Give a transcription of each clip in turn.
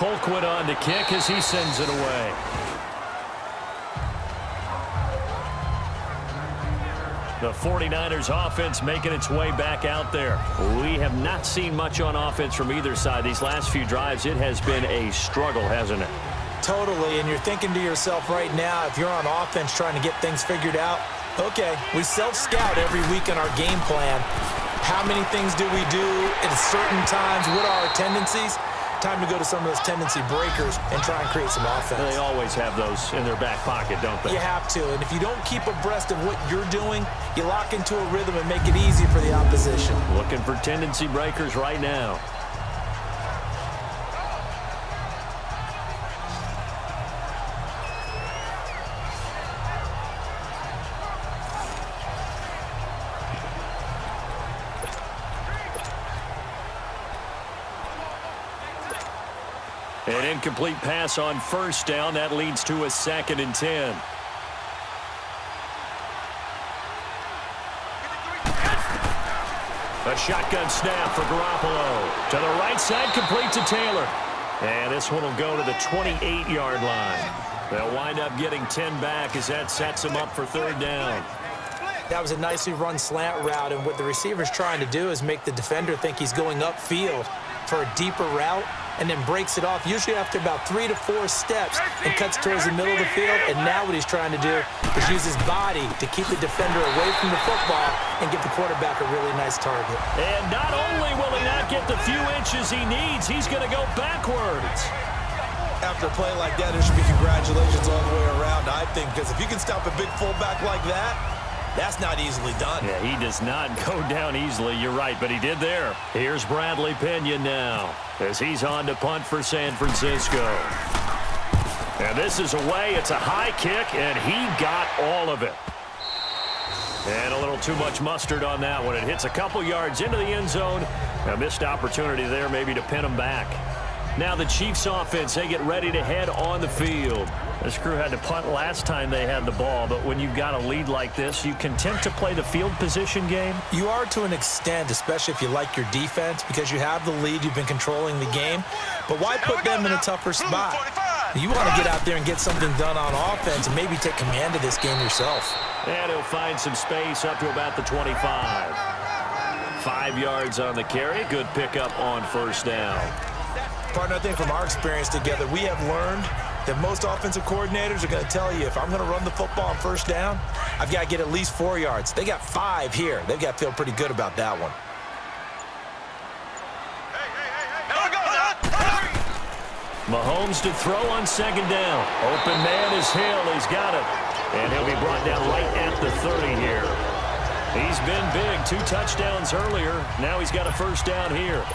Colquitt on to kick as he sends it away. The 49ers offense making its way back out there. We have not seen much on offense from either side. These last few drives, it has been a struggle, hasn't it? Totally, and you're thinking to yourself right now, if you're on offense trying to get things figured out, okay, we self-scout every week in our game plan. How many things do we do at certain times? What are our tendencies? Time to go to some of those tendency breakers and try and create some offense. They always have those in their back pocket, don't they? You have to, and if you don't keep abreast of what you're doing, you lock into a rhythm and make it easy for the opposition. Looking for tendency breakers right now. An incomplete pass on first down. That leads to a 2nd and 10. A shotgun snap for Garoppolo. To the right side, complete to Taylor. And this one will go to the 28-yard line. They'll wind up getting 10 back as that sets them up for 3rd down. That was a nicely run slant route, and what the receiver's trying to do is make the defender think he's going upfield for a deeper route, and then breaks it off, usually after about 3 to 4 steps, and cuts towards the middle of the field. And now what he's trying to do is use his body to keep the defender away from the football and give the quarterback a really nice target. And not only will he not get the few inches he needs, he's going to go backwards. After a play like that, there should be congratulations all the way around, I think, because if you can stop a big fullback like that, that's not easily done. Yeah, he does not go down easily. You're right, but he did there. Here's Bradley Pena now as he's on to punt for San Francisco. And this is away. It's a high kick, and he got all of it. And a little too much mustard on that one. It hits a couple yards into the end zone. A missed opportunity there maybe to pin him back. Now the Chiefs offense, they get ready to head on the field. This crew had to punt last time they had the ball, but when you've got a lead like this, you content to play the field position game? You are to an extent, especially if you like your defense, because you have the lead, you've been controlling the game. But why put them in a tougher spot? You want to get out there and get something done on offense and maybe take command of this game yourself. And he'll find some space up to about the 25. 5 yards on the carry. Good pickup on first down. Partner, I think from our experience together, we have learned that most offensive coordinators are going to tell you, if I'm going to run the football on first down, I've got to get at least 4 yards. They got 5 here. They've got to feel pretty good about that one. Mahomes to throw on second down. Open man is Hill. He's got it. And he'll be brought down right at the 30 here. He's been big. 2 touchdowns earlier. Now he's got a first down here.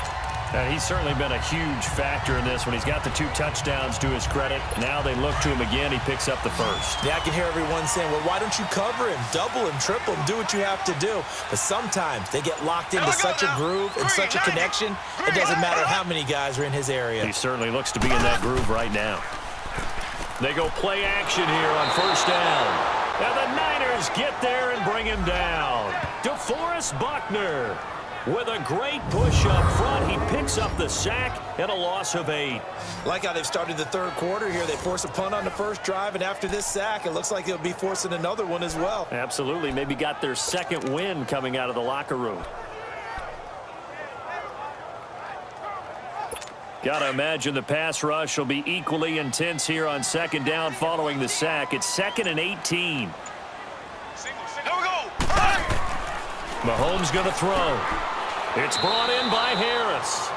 He's certainly been a huge factor in this when he's got the 2 touchdowns to his credit. Now they look to him again. He picks up the first. Yeah, I can hear everyone saying, well, why don't you cover him, double him, triple him, do what you have to do. But sometimes they get locked into such a groove and such a connection, it doesn't matter how many guys are in his area. He certainly looks to be in that groove right now. They go play action here on first down. And the Niners get there and bring him down. DeForest Buckner with a great push up front. He picks up the sack and a loss of 8. Like how they've started the third quarter here. They force a punt on the first drive, and after this sack, it looks like they'll be forcing another one as well. Absolutely. Maybe got their second win coming out of the locker room. Got to imagine the pass rush will be equally intense here on second down following the sack. It's 2nd and 18. Mahomes going to throw. It's brought in by Harris.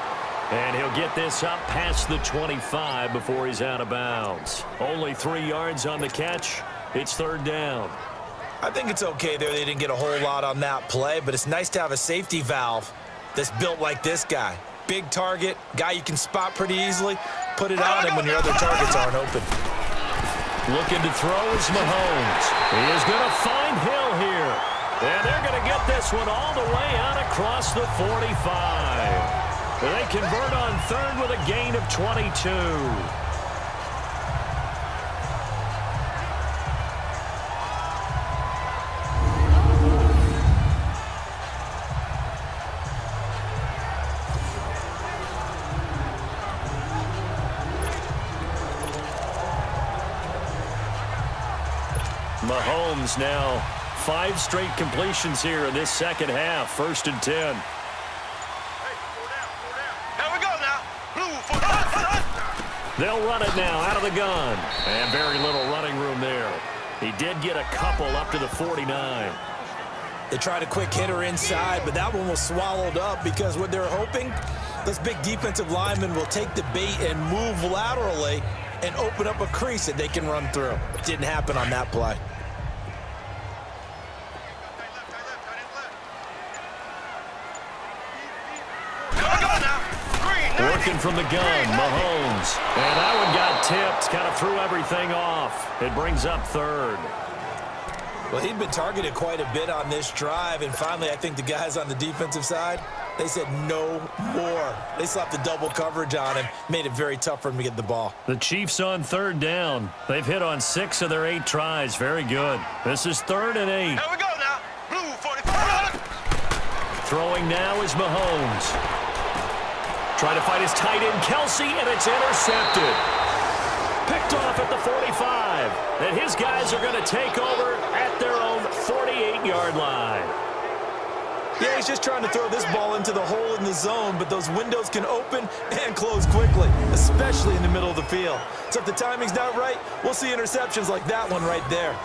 And he'll get this up past the 25 before he's out of bounds. Only 3 yards on the catch. It's 3rd down. I think it's okay there. They didn't get a whole lot on that play, but it's nice to have a safety valve that's built like this guy. Big target, guy you can spot pretty easily. Put it on him when your other targets aren't open. Looking to throw is Mahomes. He is going to find Hill here. And they're going to get this one all the way out across the 45. They convert on 3rd with a gain of 22. Mahomes now 5 straight completions here in this second half. 1st and 10. They'll run it now out of the gun. And very little running room there. He did get a couple up to the 49. They tried a quick hitter inside, but that one was swallowed up because what they're hoping, those big defensive linemen will take the bait and move laterally and open up a crease that they can run through. It didn't happen on that play. Working from the gun, Mahomes. And that one got tipped, kind of threw everything off. It brings up 3rd. Well, he'd been targeted quite a bit on this drive, and finally I think the guys on the defensive side, they said no more. They slapped the double coverage on him, made it very tough for him to get the ball. The Chiefs on 3rd down. They've hit on 6 of their 8 tries. Very good. This is 3rd and 8. Here we go now. Blue 44. Throwing now is Mahomes. Trying to fight his tight end, Kelsey, and it's intercepted. Picked off at the 45. And his guys are going to take over at their own 48-yard line. Yeah, he's just trying to throw this ball into the hole in the zone, but those windows can open and close quickly, especially in the middle of the field. So if the timing's not right, we'll see interceptions like that one right there.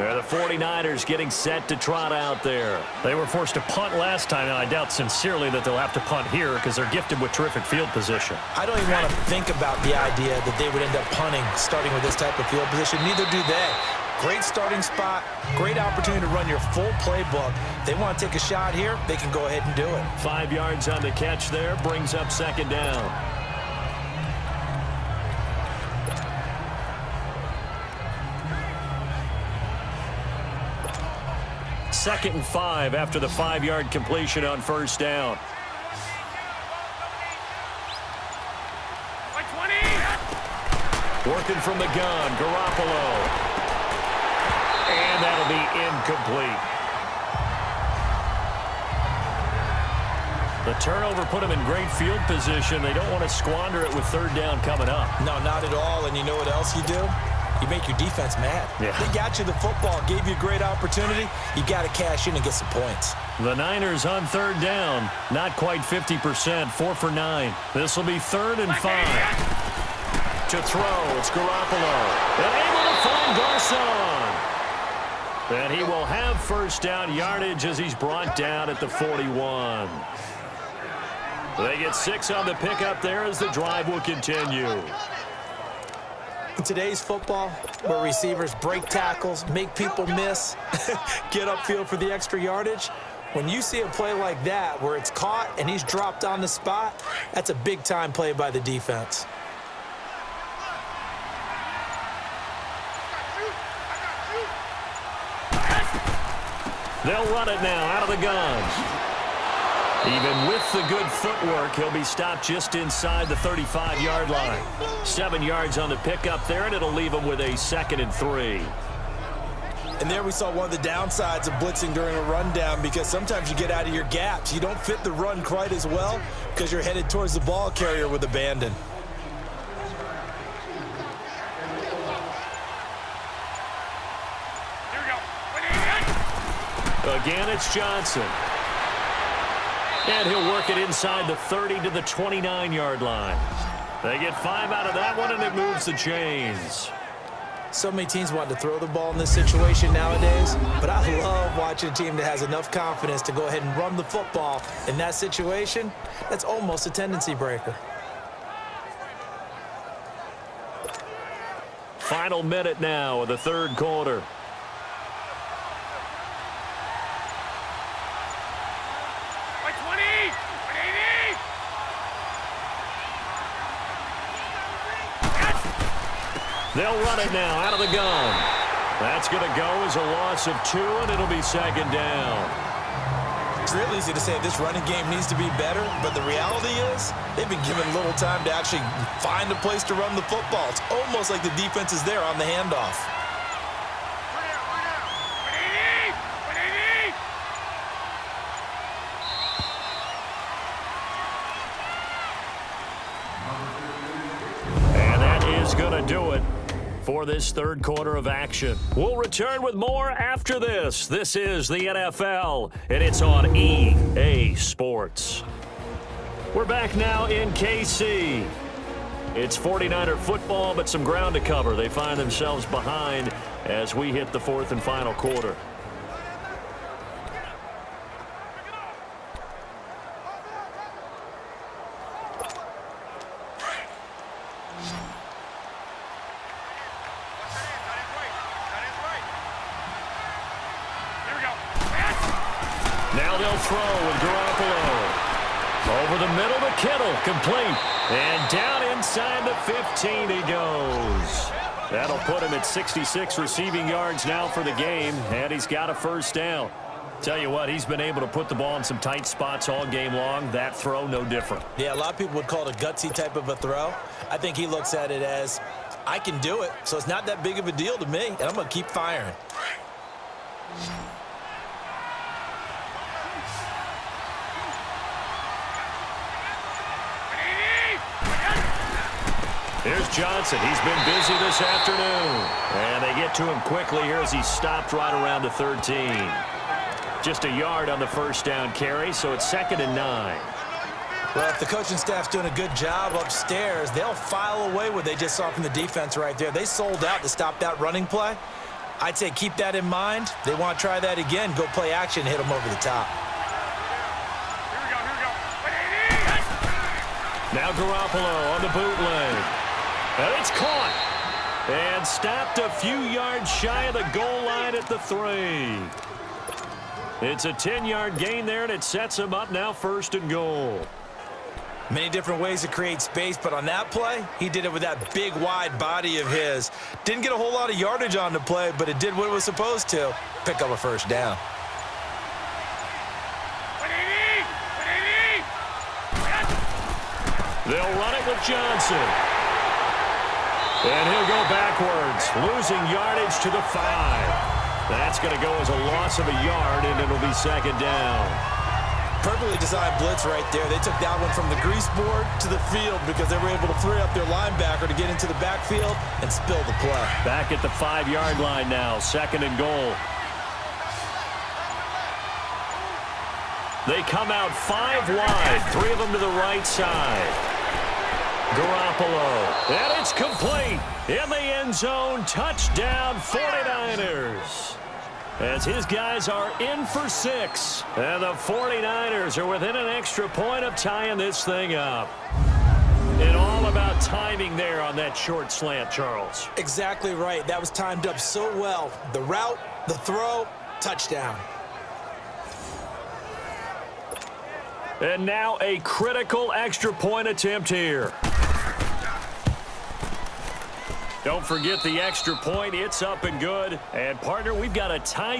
The 49ers getting set to trot out there. They were forced to punt last time, and I doubt sincerely that they'll have to punt here because they're gifted with terrific field position. I don't even want to think about the idea that they would end up punting starting with this type of field position. Neither do they. Great starting spot, great opportunity to run your full playbook. If they want to take a shot here, they can go ahead and do it. 5 yards on the catch there, brings up 2nd down. Second and 5 after the 5-yard completion on 1st down. Working from the gun, Garoppolo. And that'll be incomplete. The turnover put them in great field position. They don't want to squander it with 3rd down coming up. No, not at all. And you know what else you do? You make your defense mad. Yeah. They got you the football, gave you a great opportunity. You got to cash in and get some points. The Niners on 3rd down. Not quite 50%, 4 for 9. This will be 3rd and 5. To throw, it's Garoppolo. And able to find Garcon. And he will have 1st down yardage as he's brought down at the 41. They get 6 on the pickup there as the drive will continue. In today's football, where receivers break tackles, make people miss, get upfield for the extra yardage, when you see a play like that where it's caught and he's dropped on the spot, that's a big-time play by the defense. They'll run it now out of the gun. Even with the good footwork, he'll be stopped just inside the 35-yard line. 7 yards on the pickup there, and it'll leave him with a 2nd and 3. And there we saw one of the downsides of blitzing during a rundown because sometimes you get out of your gaps. You don't fit the run quite as well because you're headed towards the ball carrier with abandon. Again, it's Johnson. And he'll work it inside the 30 to the 29-yard line. They get 5 out of that one, and it moves the chains. So many teams want to throw the ball in this situation nowadays, but I love watching a team that has enough confidence to go ahead and run the football. In that situation, that's almost a tendency breaker. Final minute now of the 3rd quarter. They'll run it now out of the gun. That's going to go as a loss of 2, and it'll be 2nd down. It's real easy to say this running game needs to be better, but the reality is they've been given little time to actually find a place to run the football. It's almost like the defense is there on the handoff. to do it for this third quarter of action. We'll return with more after this. This is the NFL, and it's on EA Sports. We're back now in KC. It's 49er football, but some ground to cover. They find themselves behind as we hit the fourth and final quarter. Now they'll throw with Garoppolo. Over the middle to Kittle, complete. And down inside the 15 he goes. That'll put him at 66 receiving yards now for the game, and he's got a first down. Tell you what, he's been able to put the ball in some tight spots all game long. That throw, no different. Yeah, a lot of people would call it a gutsy type of a throw. I think he looks at it as, I can do it, so it's not that big of a deal to me, and I'm going to keep firing. Here's Johnson. He's been busy this afternoon. And they get to him quickly here as he stopped right around the 13. Just a yard on the first down carry, so it's 2nd and 9. Well, if the coaching staff's doing a good job upstairs, they'll file away what they just saw from the defense right there. They sold out to stop that running play. I'd say keep that in mind. They want to try that again. Go play action, hit them over the top. Now Garoppolo on the bootleg. And it's caught. And stopped a few yards shy of the goal line at the 3. It's a 10-yard gain there, and it sets him up now 1st and goal. Many different ways to create space, but on that play, he did it with that big, wide body of his. Didn't get a whole lot of yardage on the play, but it did what it was supposed to. Pick up a first down. They'll run it with Johnson. And he'll go backwards, losing yardage to the 5. That's going to go as a loss of a yard, and it'll be 2nd down. Perfectly designed blitz right there. They took that one from the grease board to the field because they were able to free up their linebacker to get into the backfield and spill the play. Back at the 5-yard line now, 2nd and goal. They come out 5 wide, 3 of them to the right side. Garoppolo, and it's complete in the end zone. Touchdown 49ers. As his guys are in for 6. And the 49ers are within an extra point of tying this thing up. And all about timing there on that short slant, Charles. Exactly right. That was timed up so well. The route, the throw, touchdown. And now a critical extra point attempt here. Don't forget the extra point. It's up and good. And, partner, we've got a tie.